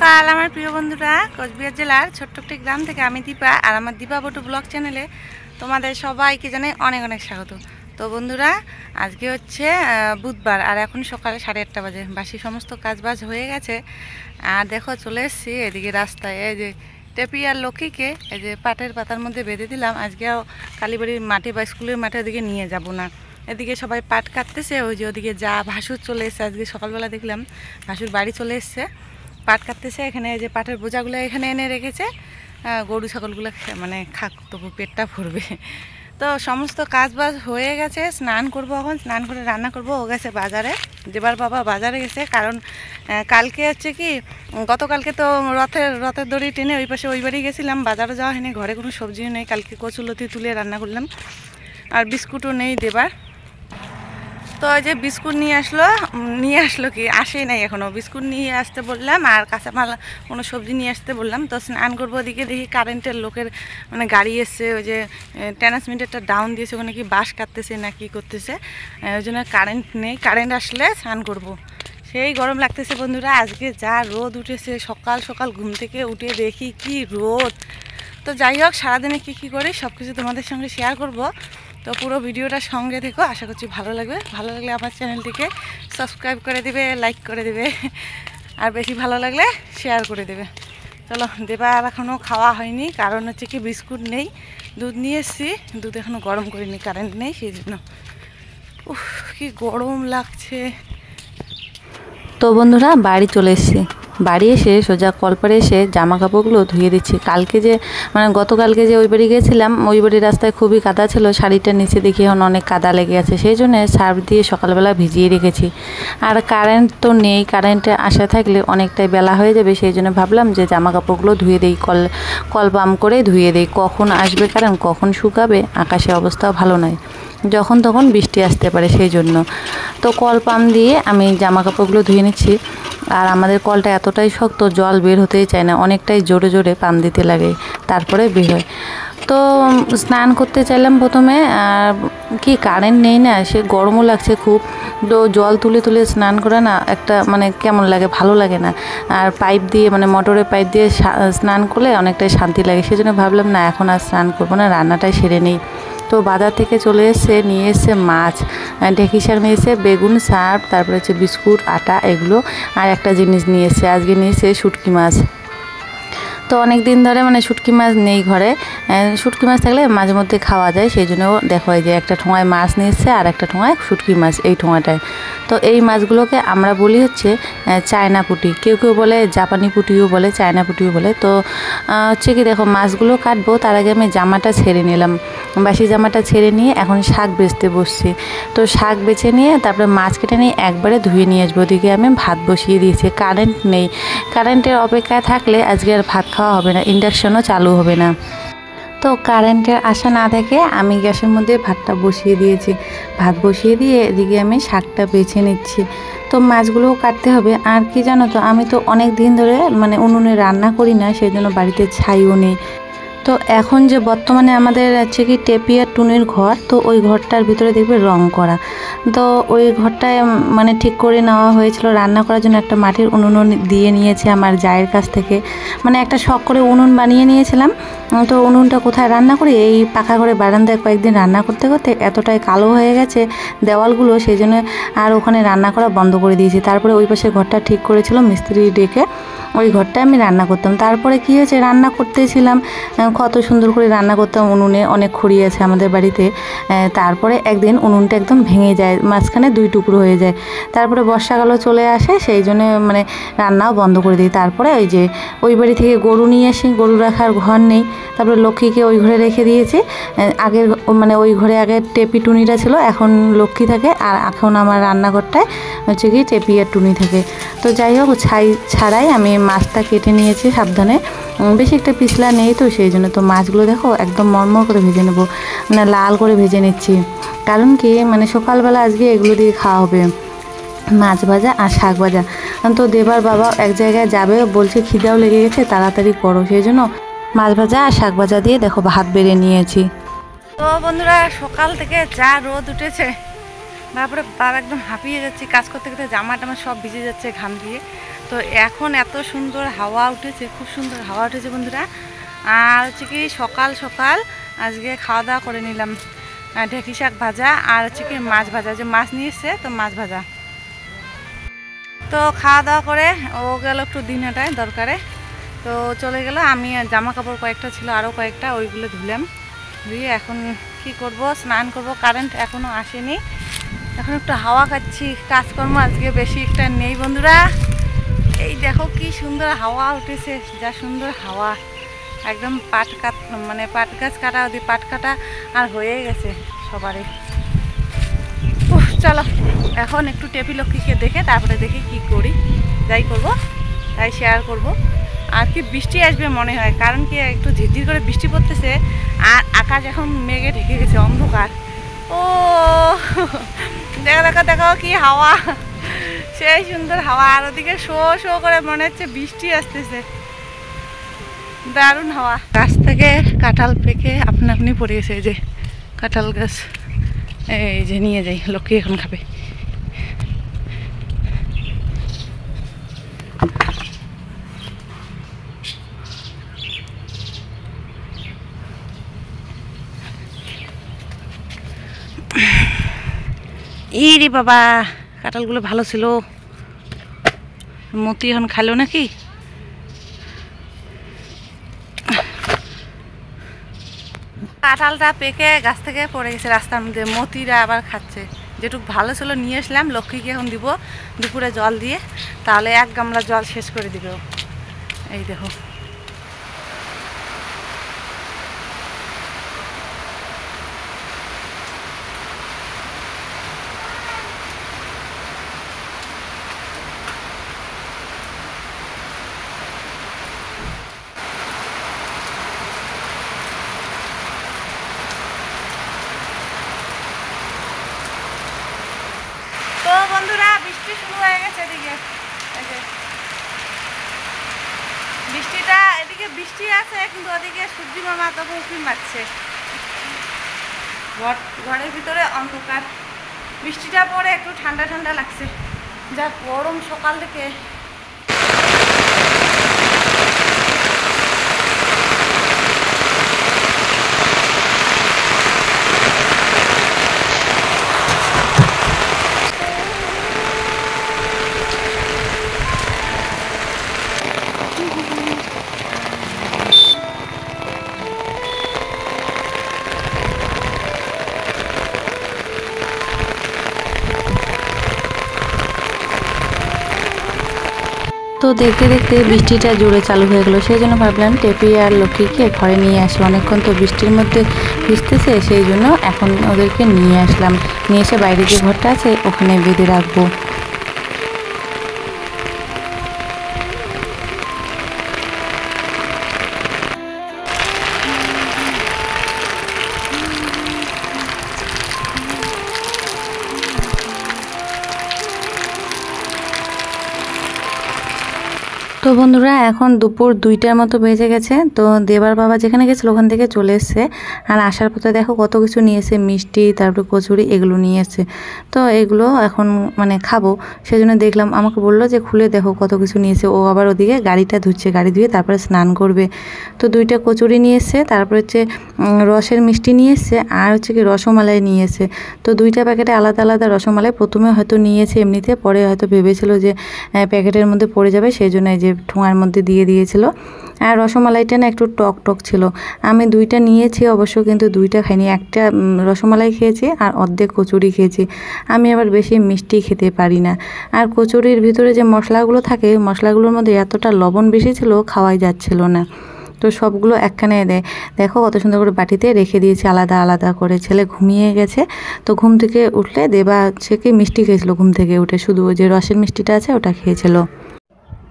সকাল আমার প্রিয় বন্ধুরা, কোচবিহার জেলার ছোট্ট একটি গ্রাম থেকে আমি দীপা আর আমার দীপা বটু ব্লগ চ্যানেলে তোমাদের সবাইকে জানাই অনেক অনেক স্বাগত। তো বন্ধুরা, আজকে হচ্ছে বুধবার আর এখন সকালে 8:30 বাজে। বাসি সমস্ত কাজবাজ হয়ে গেছে আর দেখো চলে এসেছি এদিকে রাস্তায়। এই যে টেপি আর লক্ষ্মীকে এই যে পাটের পাতার মধ্যে বেঁধে দিলাম। আজকেও কালীবাড়ির মাঠে বা স্কুলের মাঠে ওদিকে নিয়ে যাব না। এদিকে সবাই পাট কাটতেছে, ওই যে ওদিকে যা ভাসুর চলে এসছে। আজকে সকালবেলা দেখলাম ভাসুর বাড়ি চলে এসছে, পাট কাটতেছে। এখানে যে পাটের বোঝাগুলো এখানে এনে রেখেছে, গরু ছাগলগুলো মানে খাক, তবু পেটটা ভরবে। তো সমস্ত কাজ বাজ হয়ে গেছে, স্নান করব এখন, স্নান করে রান্না করব। ও গেছে বাজারে, দেবার বাবা বাজারে গেছে, কারণ কালকে হচ্ছে কি গতকালকে তো রথের দড়ি টেনে ওই পাশে ওই বাড়ি গেছিলাম, বাজারে যাওয়া হয়নি, ঘরে কোনো সবজিও নেই। কালকে কচুলতি তুলে রান্না করলাম আর বিস্কুটও নেই দেবার। তো ওই যে বিস্কুট নিয়ে আসলো কি আসেই নাই এখনও। বিস্কুট নিয়ে আসতে বললাম আর কাঁচামাল কোনো সবজি নিয়ে আসতে বললাম। তো স্নান করবো, ওদিকে দেখি কারেন্টের লোকের মানে গাড়ি এসছে, ওই যে ট্রান্সমিটারটা ডাউন দিয়েছে, ওখানে কি বাঁশ কাটতেছে না কি করতেছে, ওই জন্য কারেন্ট নেই। কারেন্ট আসলে স্নান করব। সেই গরম লাগতেছে বন্ধুরা, আজকে যা রোদ উঠেছে। সকাল সকাল ঘুম থেকে উঠে দেখি কি রোদ। তো যাই হোক, সারাদিনে কী করি সব কিছু তোমাদের সঙ্গে শেয়ার করব। তো পুরো ভিডিওটা সঙ্গে থেকো, আশা করছি ভালো লাগবে। ভালো লাগলে আমার চ্যানেলটিকে সাবস্ক্রাইব করে দিবে, লাইক করে দিবে, আর বেশি ভালো লাগলে শেয়ার করে দেবে। চলো, দেবার এখনও খাওয়া হয়নি, কারণ হচ্ছে কি বিস্কুট নেই, দুধ নিয়ে এসেছি, দুধ এখনও গরম করিনি, কারেন্ট নেই সেই জন্য। উফ, কি গরম লাগছে। তো বন্ধুরা, বাড়ি চলে এসেছি। বাড়ি এসে সোজা কলপারে এসে জামা কাপড়গুলো ধুয়ে দিচ্ছি। কালকে যে গতকালকে যে ওই বাড়ি গেছিলাম, ওই বাড়ির রাস্তায় খুবই কাদা ছিল, শাড়িটার নিচে দেখি এখন অনেক কাদা লেগে আছে, সেই জন্য সার্ফ দিয়ে সকালবেলা ভিজিয়ে রেখেছি। আর কারেন্ট তো নেই, কারেন্টে আসা থাকলে অনেকটাই বেলা হয়ে যাবে, সেই জন্য ভাবলাম যে জামা কাপড়গুলো ধুয়ে দিই, কল পাম্প করে ধুয়ে দিই। কখন আসবে কারেন্ট, কখন শুকাবে, আকাশের অবস্থাও ভালো নয়, যখন তখন বৃষ্টি আসতে পারে, সেই জন্য। তো কল পাম্প দিয়ে আমি জামা কাপড়গুলো ধুয়ে নিচ্ছি। আর আমাদের কলটা এতটাই শক্ত, জল বের হতেই চায় না, অনেকটাই জোরে জোরে পাম্প দিতে লাগে, তারপরে বের হয়। তো স্নান করতে চাইলাম প্রথমে, আর কি কারেন্ট নেই না, সে গরমও লাগছে খুব। তো জল তুলে তুলে স্নান করে না একটা কেমন লাগে, ভালো লাগে না। আর পাইপ দিয়ে মোটরের পাইপ দিয়ে স্নান করলে অনেকটাই শান্তি লাগে, সেই জন্য ভাবলাম না এখন আর স্নান করবো না, রান্নাটাই সেরে নিই। তো বাজার থেকে নিয়ে এসে মাছ, ঢেঁকি শাক নিয়ে এসে, বেগুন, সার্ফ, তারপরে হচ্ছে বিস্কুট, আটা, এগুলো। আর একটা জিনিস নিয়ে এসে, আজকে নিয়ে এসে শুটকি মাছ। তো অনেক দিন ধরে শুটকি মাছ নেই ঘরে, শুটকি মাছ থাকলে মাঝে মধ্যে খাওয়া যায়, সেই জন্য দেখো এই যে একটা ঠোঙায় মাছ নিয়ে এসছে আর একটা ঠোঙায় শুটকি মাছ, এই ঠোঙাটায়। তো এই মাছগুলোকে আমরা বলি হচ্ছে চায়না পুঁটি, কেউ কেউ বলে জাপানি পুঁটিও বলে, চায়না পুঁটিও বলে। তো হচ্ছে কি দেখো, মাছগুলো কাটবো তার আগে আমি জামাটা ছেড়ে নিলাম, বাসি জামাটা ছেড়ে নিয়ে এখন শাক বেচতে বসছি। তো শাক বেছে নিয়ে তারপরে মাছ কেটে নিয়ে একবারে ধুয়ে নিয়ে আসবো। ওদিকে আমি ভাত বসিয়ে দিয়েছি, কারেন্ট নেই, কারেন্টের অপেক্ষায় থাকলে আজকে আর ভাত খাওয়া হবে না, ইন্ডাকশনও চালু হবে না। তো কারেন্টের আশা না দেখে আমি গ্যাসের মধ্যে ভাতটা বসিয়ে দিয়েছি। ভাত বসিয়ে দিয়ে এদিকে আমি শাকটা বেছে নিচ্ছি। তো মাছগুলোও কাটতে হবে। আর কি জানো তো, আমি তো অনেক দিন ধরে উনুনে রান্না করি না, সেই জন্য বাড়িতে ছাইও নেই। তো এখন যে বর্তমানে আমাদের হচ্ছে কি টেপি আর টুনির ঘর, তো ওই ঘরটার ভিতরে দেখবে রং করা। তো ওই ঘরটায় ঠিক করে নেওয়া হয়েছিল রান্না করার জন্য, একটা মাটির উনুন দিয়ে নিয়েছে আমার জায়ের কাছ থেকে, একটা শখ করে উনুন বানিয়ে নিয়েছিলাম। তো উনুনটা কোথায় রান্না করি, এই পাকা করে বারান্দায় কয়েকদিন রান্না করতে করতে এতটাই কালো হয়ে গেছে দেওয়ালগুলো, সেই জন্য আর ওখানে রান্না করা বন্ধ করে দিয়েছি। তারপরে ওই পাশে ঘরটা ঠিক করেছিল মিস্ত্রি ডেকে, ওই ঘরটায় আমি রান্না করতাম। তারপরে কি হয়েছে, রান্না করতেছিলাম, কত সুন্দর করে রান্না করতাম, উনুনে অনেক খড়ি আছে আমাদের বাড়িতে। তারপরে একদিন উনুনটা একদম ভেঙে যায়, মাঝখানে 2 টুকরো হয়ে যায়। তারপরে বর্ষাকালও চলে আসে, সেই জন্য রান্নাও বন্ধ করে দিই। তারপরে ওই যে ওই বাড়ি থেকে গরু নিয়ে আসি, গরু রাখার ঘর নেই, তারপরে লক্ষ্মীকে ওই ঘরে রেখে দিয়েছি। আগের ওই ঘরে আগে টেপি টুনিটা ছিল, এখন লক্ষ্মী থাকে, আর এখন আমার রান্নাঘরটায় হচ্ছে কি টেপি আর টুনি থাকে। তো যাই হোক, ছাই ছাড়াই আমি মাছটা কেটে নিয়েছি সাবধানে, বেশি একটা পিছলা নেই, তো সেই জন্য। তো মাছগুলো দেখো একদম মরমর করে ভেজে নেবো, লাল করে ভেজে নিচ্ছি, কারণ কি সকালবেলা আজকে এগুলো দিয়ে খাওয়া হবে, মাছ ভাজা আর শাক ভাজা। তো দেবার বাবা এক জায়গায় যাবে, বলছে খিদাও লেগে গেছে, তাড়াতাড়ি করো, সেই জন্য মাছ ভাজা আর শাক ভাজা দিয়ে দেখো ভাত বেড়ে নিয়েছি। তো বন্ধুরা, সকাল থেকে যা রোদ উঠেছে, তারপরে বাবা একদম হাঁপিয়ে যাচ্ছি, কাজ করতে করতে জামা টামা সব ভিজে যাচ্ছে ঘাম দিয়ে। তো এখন এত সুন্দর হাওয়া উঠেছে, খুব সুন্দর হাওয়া উঠেছে বন্ধুরা। আর হচ্ছে কি সকাল সকাল আজকে খাওয়া দাওয়া করে নিলাম, ঢেঁকি শাক ভাজা আর হচ্ছে কি মাছ ভাজা, যে মাছ নিয়ে এসছে তো মাছ ভাজা। তো খাওয়া দাওয়া করে ও গেল একটু দিনেটায় দরকারে, তো চলে গেল। আমি জামা কাপড় কয়েকটা ছিল আরও কয়েকটা, ওইগুলো ধুলাম। ধুয়ে এখন কি করব, স্নান করব। কারেন্ট এখনও আসেনি, এখন একটু হাওয়া খাচ্ছি। কাজকর্ম আজকে বেশি একটা নেই বন্ধুরা। এই দেখো কি সুন্দর হাওয়া উঠেছে, যা সুন্দর হাওয়া, একদম পাট গাছ কাটা ওদি পাট কাটা আর হয়ে গেছে সবারই। চলো এখন একটু টেপি লক্ষ্মীকে দেখে তারপরে দেখি কি করি, যাই করব তাই শেয়ার করব। আর কি বৃষ্টি আসবে মনে হয়, কারণ কি একটু ঝিরঝির করে বৃষ্টি পড়তেছে আর আকাশ এখন মেঘে ঢেকে গেছে, অন্ধকার। ও দেখো দেখো কি হাওয়া, সেই সুন্দর হাওয়া। আর ওদিকে শো শো করে মনে হচ্ছে বৃষ্টি আসতেছে, দারুণ হাওয়া। গাছ থেকে কাঁঠাল পেকে আপনা আপনি পড়ে গেছে, এই যে কাঁঠাল গাছ, এই যে নিয়ে যাই, লক্ষ্মী এখন খাবে। ইরে বাবা, কাঁঠালগুলো ভালো ছিল, মতি এখন খালো নাকি? কাঁঠালটা পেকে গাছ থেকে পড়ে গেছে রাস্তার মধ্যে, মতিরা আবার খাচ্ছে। যেটুকু ভালো ছিল নিয়ে আসলাম, লক্ষ্মীকে এখন দিব দুপুরে জল দিয়ে, তাহলে এক গামলা জল শেষ করে দিবে। এই দেখো তো বন্ধুরা, বৃষ্টি শুরু হয়ে গেছে এদিকে। এই যে বৃষ্টিটা, এদিকে বৃষ্টি আছে কিন্তু ওদিকে সূর্যি মামা তবু উঁকি মারছে। ঘরের ভিতরে অন্ধকার, বৃষ্টিটা পরে একটু ঠান্ডা ঠান্ডা লাগছে, যা গরম সকাল থেকে। তো দেখতে দেখতে বৃষ্টিটা জোরে চালু হয়ে গেলো, সেই জন্য ভাবলাম টেপি আর লক্ষ্মীকে ঘরে নিয়ে আসি। অনেকক্ষণ তো বৃষ্টির মধ্যে ভিজতেছে, সেই জন্য এখন ওদেরকে নিয়ে আসলাম। নিয়ে এসে বাইরে যে ঘরটা আছে ওখানে বেঁধে রাখবো। তো বন্ধুরা, এখন দুপুর 2টার মতো বেজে গেছে। তো দেবার বাবা যেখানে গেছিলো ওখান থেকে চলে এসছে, আর আসার পথে দেখো কত কিছু নিয়েছে, মিষ্টি, তারপরে কচুরি, এগুলো নিয়ে এসছে। তো এগুলো এখন খাবো, সেজন্য দেখলাম, আমাকে বললো যে খুলে দেখো কত কিছু নিয়েছে। ও আবার ওদিকে গাড়িটা ধুচ্ছে, গাড়ি ধুয়ে তারপরে স্নান করবে। তো 2টা কচুরি নিয়ে এসছে, তারপরে হচ্ছে রসের মিষ্টি নিয়ে এসছে, আর হচ্ছে কি রসমালাই নিয়ে এসছে। তো 2টা প্যাকেটে আলাদা আলাদা রসমালাই প্রথমে হয়তো নিয়েছে এমনিতে, পরে হয়তো ভেবেছিল যে প্যাকেটের মধ্যে পড়ে যাবে, সেই জন্য এই যে ঠোঙার মধ্যে দিয়ে দিয়েছিল। আর রসমালাইটা না একটু টক টক ছিল। আমি 2টা নিয়েছি অবশ্য, কিন্তু 2টা খাইনি, একটা রসমালাই খেয়েছি আর অর্ধেক কচুরি খেয়েছি। আমি আবার বেশি মিষ্টি খেতে পারি না। আর কচুরির ভিতরে যে মশলাগুলো থাকে, মশলাগুলোর মধ্যে এতটা লবণ বেশি ছিল, খাওয়াই যাচ্ছিল না। তো সবগুলো একখানে দেখো কত সুন্দর করে বাটিতে রেখে দিয়েছি আলাদা আলাদা করে। ছেলে ঘুমিয়ে গেছে, তো ঘুম থেকে উঠলে দেবা হচ্ছে কি মিষ্টি খেয়েছিল, ঘুম থেকে উঠে শুধু ওই যে রসের মিষ্টিটা আছে ওটা খেয়েছিল।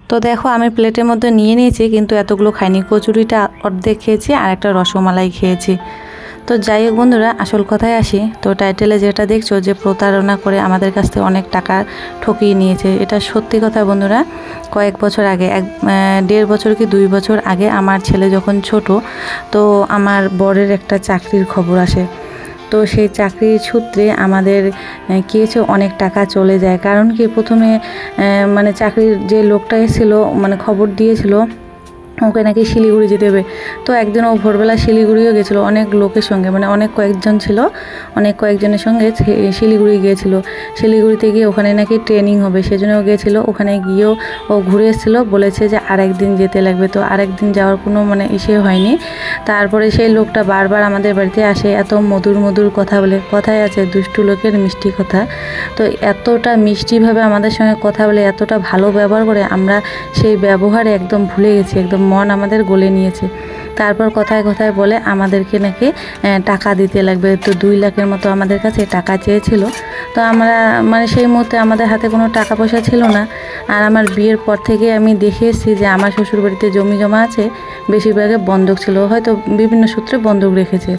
তো দেখো আমি প্লেটের মধ্যে নিয়ে নিয়েছি, কিন্তু এতগুলো খাইনি। কচুরিটা অর্ধেক খেয়েছি আর একটা রসমালাই খেয়েছি। তো যাই হোক বন্ধুরা, আসল কথায় আসি। তো টাইটেলে যেটা দেখছো যে প্রতারণা করে আমাদের কাছ থেকে অনেক টাকা ঠকিয়ে নিয়েছে, এটা সত্যি কথা বন্ধুরা। কয়েক বছর আগে, 1.5 বছর কি 2 বছর আগে আমার ছেলে যখন ছোট, তো আমার বরের একটা চাকরির খবর আসে। তো সেই চাকরির সূত্রে আমাদের কি হয়েছে অনেক টাকা চলে যায়। কারণ কি প্রথমে মানে চাকরির যে লোকটা এসেছিলো মানে খবর দিয়েছিল ওকে নাকি শিলিগুড়ি যেতে হবে। তো একদিন ও ভোরবেলা শিলিগুড়িও গেছিলো অনেক লোকের সঙ্গে, মানে অনেক কয়েকজন ছিল, অনেক কয়েকজনের সঙ্গে শিলিগুড়ি গিয়েছিল। শিলিগুড়িতে গিয়ে ওখানে নাকি ট্রেনিং হবে, সেজন্য ও গিয়েছিলো। ওখানে গিয়েও ও ঘুরে এসেছিলো, বলেছে যে আরেকদিন যেতে লাগবে। তো আরেকদিন যাওয়ার কোনো মানে ইসে হয়নি। তারপরে সেই লোকটা বারবার আমাদের বাড়িতে আসে, এত মধুর মধুর কথা বলে। কথায় আছে দুষ্টু লোকের মিষ্টি কথা। তো এতটা মিষ্টিভাবে আমাদের সঙ্গে কথা বলে, এতটা ভালো ব্যবহার করে, আমরা সেই ব্যবহারে একদম ভুলে গেছি, একদম মন আমাদের গলে নিয়েছে। তারপর কথায় কথায় বলে আমাদেরকে নাকি টাকা দিতে লাগবে। তো 2 লাখের মতো আমাদের কাছে টাকা চেয়েছিল। তো আমরা মানে সেই মুহূর্তে আমাদের হাতে কোনো টাকা পয়সা ছিল না। আর আমার বিয়ের পর থেকে আমি দেখে এসেছি যে আমার শ্বশুরবাড়িতে জমি জমা আছে, বেশিরভাগে বন্ধক ছিল, হয়তো বিভিন্ন সূত্রে বন্ধক রেখেছে।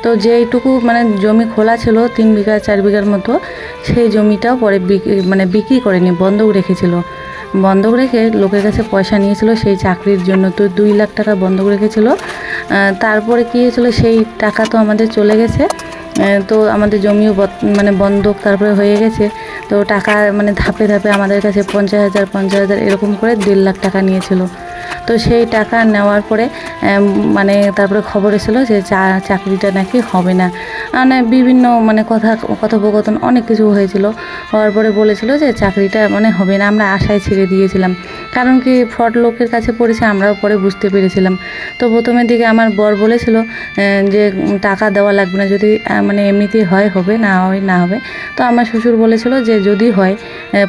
তো যেইটুকু মানে জমি খোলা ছিল 3 বিঘা 4 বিঘার মতো, সেই জমিটাও পরে বিক্রি করেনি, বন্ধক রেখেছিল। বন্ধক রেখে লোকের কাছে পয়সা নিয়েছিল সেই চাকরির জন্য। তো 2 লাখ টাকা বন্ধক রেখেছিল। তারপরে কী হয়েছিল, সেই টাকা তো আমাদের চলে গেছে। তো আমাদের জমিও মানে বন্ধক তারপরে হয়ে গেছে। তো টাকা মানে ধাপে ধাপে আমাদের কাছে 50,000 এরকম করে 1.5 লাখ টাকা নিয়েছিল। তো সেই টাকা নেওয়ার পরে মানে তারপরে খবর এসেছিলো যে চাকরিটা নাকি হবে না। মানে বিভিন্ন মানে কথোপকথন অনেক কিছু হয়েছিল। হওয়ার পরে বলেছিল যে চাকরিটা মানে হবে না। আমরা আশায় ছেড়ে দিয়েছিলাম, কারণ কি ফ্রড লোকের কাছে পড়েছে, আমরাও পরে বুঝতে পেরেছিলাম। তো প্রথমের দিকে আমার বর বলেছিল যে টাকা দেওয়া লাগবে না, যদি মানে এমনিতেই হয় হবে, না হয় না হবে। তো আমার শ্বশুর বলেছিল যে যদি হয়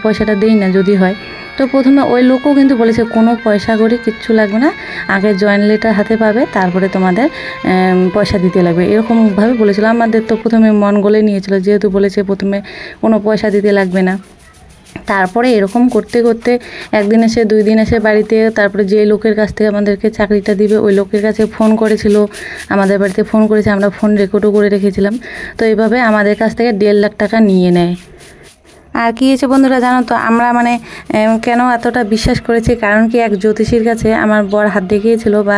পয়সাটা দেই না, যদি হয়। তো প্রথমে ওই লোকও কিন্তু বলেছে কোনো পয়সা করি কিচ্ছু লাগবে না, আগে জয়েন্ট লেটার হাতে পাবে, তারপরে তোমাদের পয়সা দিতে লাগবে, এরকমভাবে বলেছিল। আমাদের তো প্রথমে মন গলে নিয়েছিল, যেহেতু বলেছে প্রথমে কোনো পয়সা দিতে লাগবে না। তারপরে এরকম করতে করতে 1 দিন এসে 2 দিন এসে বাড়িতে, তারপরে যে লোকের কাছ থেকে আমাদেরকে চাকরিটা দিবে ওই লোকের কাছে ফোন করেছিল, আমাদের বাড়িতে ফোন করেছে, আমরা ফোন রেকর্ডও করে রেখেছিলাম। তো এইভাবে আমাদের কাছ থেকে 1.5 লাখ টাকা নিয়ে নেয়। আর কী হয়েছে বন্ধুরা জানো তো, আমরা মানে কেন এতটা বিশ্বাস করেছি, কারণ কি এক জ্যোতিষীর কাছে আমার বর হাত দেখিয়েছিল, বা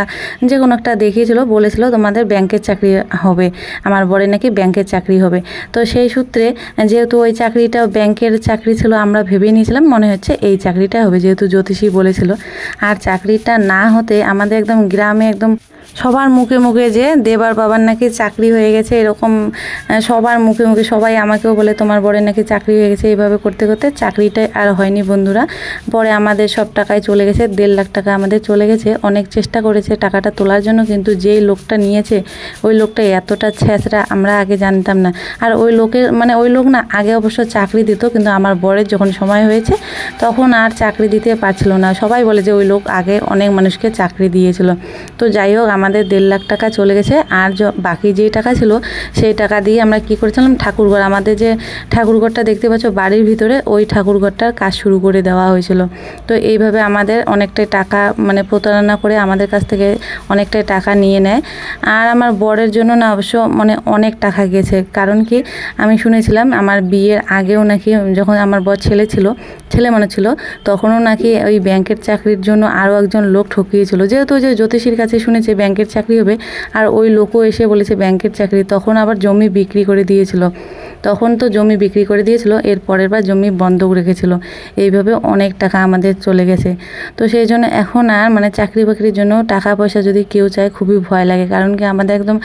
যে কোনো একটা দেখিয়েছিল, বলেছিল তোমাদের ব্যাংকের চাকরি হবে, আমার বরের নাকি ব্যাংকের চাকরি হবে। তো সেই সূত্রে যেহেতু ওই চাকরিটা ব্যাংকের চাকরি ছিল, আমরা ভেবে নিয়েছিলাম মনে হচ্ছে এই চাকরিটা হবে, যেহেতু জ্যোতিষী বলেছিল। আর চাকরিটা না হতে আমাদের একদম গ্রামে একদম সবার মুখে মুখে যে দেবার বাবার নাকি চাকরি হয়ে গেছে, এরকম সবার মুখে মুখে সবাই আমাকেও বলে তোমার বরের নাকি চাকরি হয়ে গেছে। এইভাবে করতে করতে চাকরিটাই আর হয়নি বন্ধুরা। পরে আমাদের সব টাকাই চলে গেছে, 1.5 লাখ টাকা আমাদের চলে গেছে। অনেক চেষ্টা করেছে টাকাটা তোলার জন্য, কিন্তু যেই লোকটা নিয়েছে ওই লোকটা এতটা ছেঁচড়া আমরা আগে জানতাম না। আর ওই লোকের মানে ওই লোক না আগে অবশ্য চাকরি দিত, কিন্তু আমার বরের যখন সময় হয়েছে তখন আর চাকরি দিতে পারছিল না। সবাই বলে যে ওই লোক আগে অনেক মানুষকে চাকরি দিয়েছিল। তো যাই হোক আমাদের 1.5 লাখ টাকা চলে গেছে। আর বাকি যেই টাকা ছিল সেই টাকা দিয়ে আমরা কি করেছিলাম, ঠাকুরঘর, আমাদের যে ঠাকুরঘরটা দেখতে পাচ্ছ বাড়ির ভিতরে, ওই ঠাকুরঘরটার কাজ শুরু করে দেওয়া হয়েছিল। তো এইভাবে আমাদের অনেকটাই টাকা মানে প্রতারণা করে আমাদের কাছ থেকে অনেকটাই টাকা নিয়ে নেয়। আর আমার বরের জন্য না অবশ্য মানে অনেক টাকা গেছে, কারণ কি আমি শুনেছিলাম আমার বিয়ের আগেও নাকি, যখন আমার বর ছেলে মানুষ ছিল, তখনও নাকি ওই ব্যাংকের চাকরির জন্য আরও একজন লোক ঠকিয়েছিল। যেহেতু যে জ্যোতিষীর কাছে শুনেছে ব্যাংকের চাকরি হবে, আর ওই লোকও এসে বলেছে ব্যাংকের চাকরি, তখন আবার জমি বিক্রি করে দিয়েছিল। তখন তো জমি বিক্রি করে দিয়েছিল, এর পরের বার জমি বন্ধক রেখেছিল। এইভাবে অনেক টাকা আমাদের চলে গেছে। তো সেই জন্য এখন আর মানে চাকরি বাকরির জন্য টাকা পয়সা যদি কেউ চায় খুবই ভয় লাগে, কারণ কি আমাদের একদম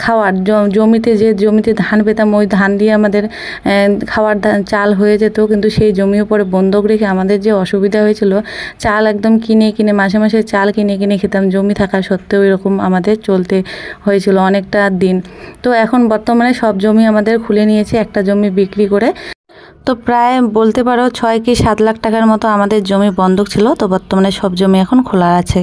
খাওয়ার জমিতে ধান পেতাম, ওই ধান দিয়ে আমাদের খাওয়ার চাল হয়ে যেত, কিন্তু সেই জমিও পরে বন্ধক রেখে আমাদের যে অসুবিধা হয়েছিল, চাল একদম কিনে কিনে মাসে মাসে চাল কিনে কিনে খেতাম, জমি থাকা সত্ত্বেও এরকম আমাদের চলতে হয়েছিল অনেকটা দিন। তো এখন বর্তমানে সব জমি আমাদের খুলে নিয়েছে একটা জমি বিক্রি করে। তো প্রায় বলতে পারো 6 কি 7 লাখ টাকার মতো আমাদের জমি বন্ধক ছিল। তো বর্তমানে সব জমি এখন খোলা আছে।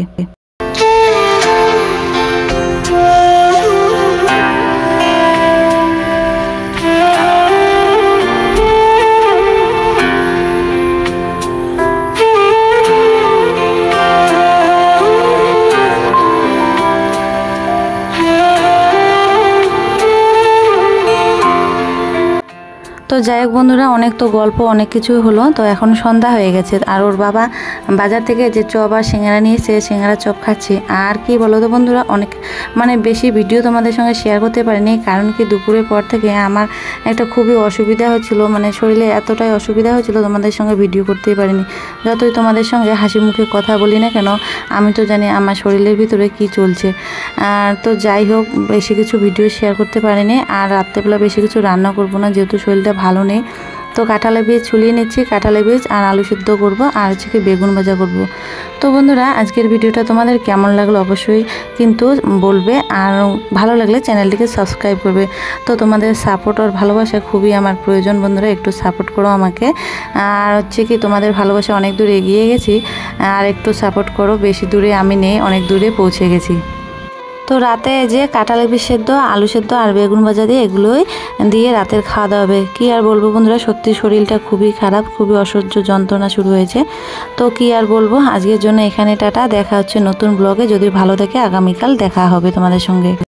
তো তো যাই হোক বন্ধুরা, অনেক তো গল্প অনেক কিছু হলো। তো এখন সন্ধ্যা হয়ে গেছে আর ওর বাবা বাজার থেকে যে চপ আর সিঙ্গারা নিয়েছে, সিঙ্গারা চপ খাচ্ছি। আর কি বলো তো বন্ধুরা, অনেক মানে বেশি ভিডিও তোমাদের সঙ্গে শেয়ার করতে পারিনি, কারণ কি দুপুরের পর থেকে আমার একটা খুবই অসুবিধা হচ্ছিল, মানে শরীরে এতটাই অসুবিধা হচ্ছিল, তোমাদের সঙ্গে ভিডিও করতেই পারিনি। যতই তোমাদের সঙ্গে হাসি মুখে কথা বলি না কেন, আমি তো জানি আমার শরীরের ভিতরে কি চলছে। তো যাই হোক, বেশি কিছু ভিডিও শেয়ার করতে পারিনি। আর রাত্রেবেলা বেশি কিছু রান্না করবো না, যেহেতু শরীরটা ভালো নেই। তো কাঁঠালের বীজ ছুলিয়ে নিচ্ছি, কাঁঠালের বীজ আর আলু সিদ্ধ করব, আর হচ্ছে কি বেগুন ভাজা করব। তো বন্ধুরা, আজকের ভিডিওটা তোমাদের কেমন লাগলো অবশ্যই কিন্তু বলবে, আর ভালো লাগলে চ্যানেলটিকে সাবস্ক্রাইব করবে। তো তোমাদের সাপোর্ট আর ভালোবাসা খুবই আমার প্রয়োজন বন্ধুরা, একটু সাপোর্ট করো আমাকে। আর হচ্ছে কি তোমাদের ভালোবাসা অনেক দূর এগিয়ে গেছি, আর একটু সাপোর্ট করো। বেশি দূরে আমি নেই, অনেক দূরে পৌঁছে গেছি। তো রাতে যে কাঁঠালের বীজ সেদ্ধ, আলু সেদ্ধ আর বেগুন ভাজা দিয়ে এগুলোই দিয়ে রাতের খাওয়া দাওয়া হবে। কী আর বলবো বন্ধুরা, সত্যি শরীরটা খুবই খারাপ, খুবই অসহ্য যন্ত্রণা শুরু হয়েছে। তো কী আর বলবো, আজকের জন্য এখানে টাটা। দেখা হচ্ছে নতুন ব্লগে, যদি ভালো থাকে আগামীকাল দেখা হবে তোমাদের সঙ্গে।